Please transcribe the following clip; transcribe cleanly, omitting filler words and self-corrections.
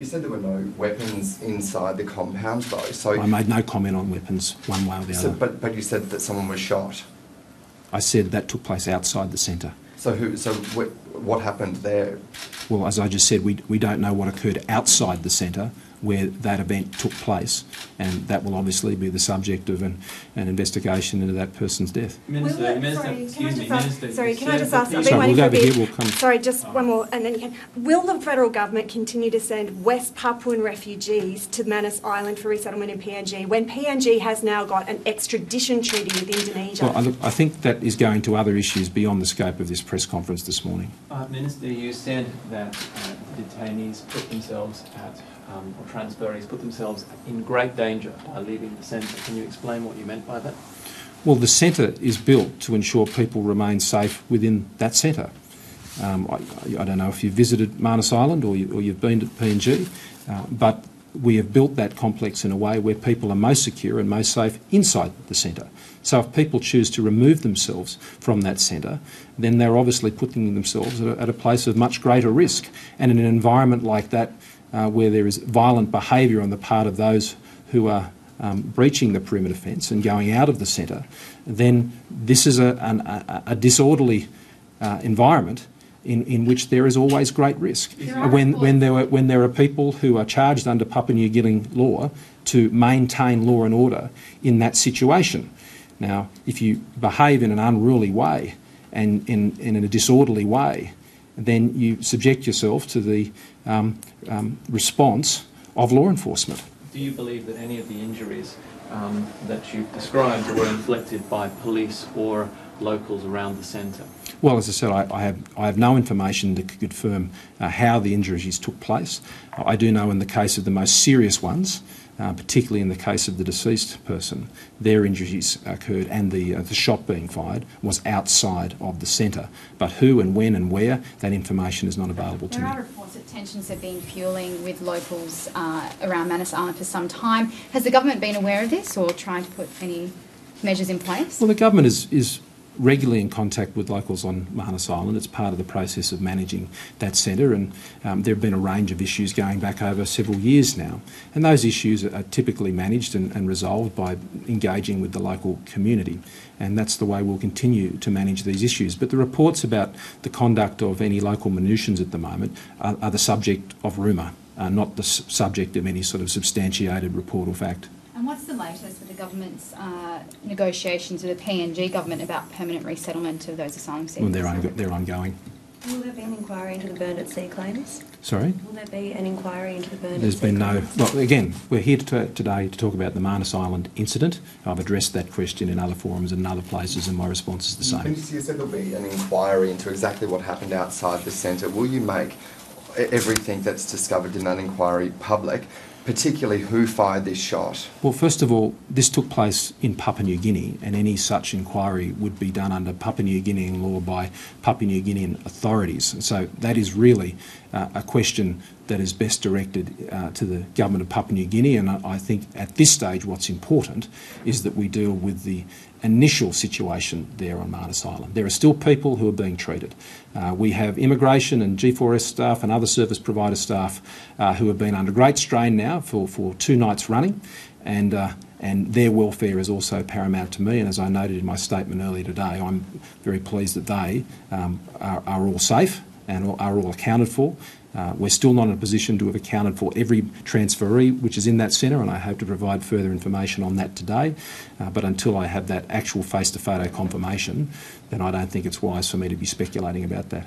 You said there were no weapons inside the compound, though. So I made no comment on weapons one way or the other. But you said that someone was shot. I said that took place outside the centre. So what happened there? Well, as I just said, we don't know what occurred outside the centre where that event took place, and that will obviously be the subject of an investigation into that person's death. Minister, sorry, can I just ask? Sorry, we'll go over here. We'll come. Sorry, just one more, and then you can. Will the federal government continue to send West Papuan refugees to Manus Island for resettlement in PNG when PNG has now got an extradition treaty with Indonesia? Well, I think that is going to other issues beyond the scope of this press conference this morning. Minister, you said that detainees put themselves at, or transferees put themselves in great danger by leaving the centre. Can you explain what you meant by that? Well, the centre is built to ensure people remain safe within that centre. I don't know if you've visited Manus Island or you've been to PNG, but we have built that complex in a way where people are most secure and most safe inside the centre. So if people choose to remove themselves from that centre, then they're obviously putting themselves at a place of much greater risk. And in an environment like that, where there is violent behaviour on the part of those who are breaching the perimeter fence and going out of the centre, then this is a disorderly environment in which there is always great risk. When there are people who are charged under Papua New Guinea law to maintain law and order in that situation. Now, if you behave in an unruly way and in a disorderly way, then you subject yourself to the response of law enforcement. Do you believe that any of the injuries that you've described were inflicted by police or locals around the centre? Well, as I said, I have no information to confirm how the injuries took place. I do know in the case of the most serious ones, particularly in the case of the deceased person, their injuries occurred and the shot being fired was outside of the centre. But who and when and where, that information is not available to me. There are reports that tensions have been fuelling with locals around Manus Island for some time. Has the government been aware of this or trying to put any measures in place? Well, the government is regularly in contact with locals on Manus Island. It's part of the process of managing that centre, and there have been a range of issues going back over several years now. And those issues are typically managed and resolved by engaging with the local community. And that's the way we'll continue to manage these issues. But the reports about the conduct of any local munitions at the moment are the subject of rumour, not the subject of any sort of substantiated report or fact. And what's the latest with the government's negotiations with the PNG government about permanent resettlement of those asylum seekers? Well, they're ongoing. Will there be an inquiry into the burned at sea claims? Sorry? Will there be an inquiry into the burned at sea There's been no... claims? Well, again, we're here today to talk about the Manus Island incident. I've addressed that question in other forums and in other places, and my response is the same. You said there'll be an inquiry into exactly what happened outside the centre. Will you make everything that's discovered in that inquiry public, particularly who fired this shot? Well, first of all, this took place in Papua New Guinea, and any such inquiry would be done under Papua New Guinean law by Papua New Guinean authorities. So that is really a question that is best directed to the government of Papua New Guinea, and I think at this stage what's important is that we deal with the initial situation there on Manus Island. There are still people who are being treated. We have immigration and G4S staff and other service provider staff who have been under great strain now for 2 nights running, and their welfare is also paramount to me. And as I noted in my statement earlier today, I'm very pleased that they are all safe and are all accounted for. We're still not in a position to have accounted for every transferee which is in that centre, and I hope to provide further information on that today. But until I have that actual face-to-photo confirmation, then I don't think it's wise for me to be speculating about that.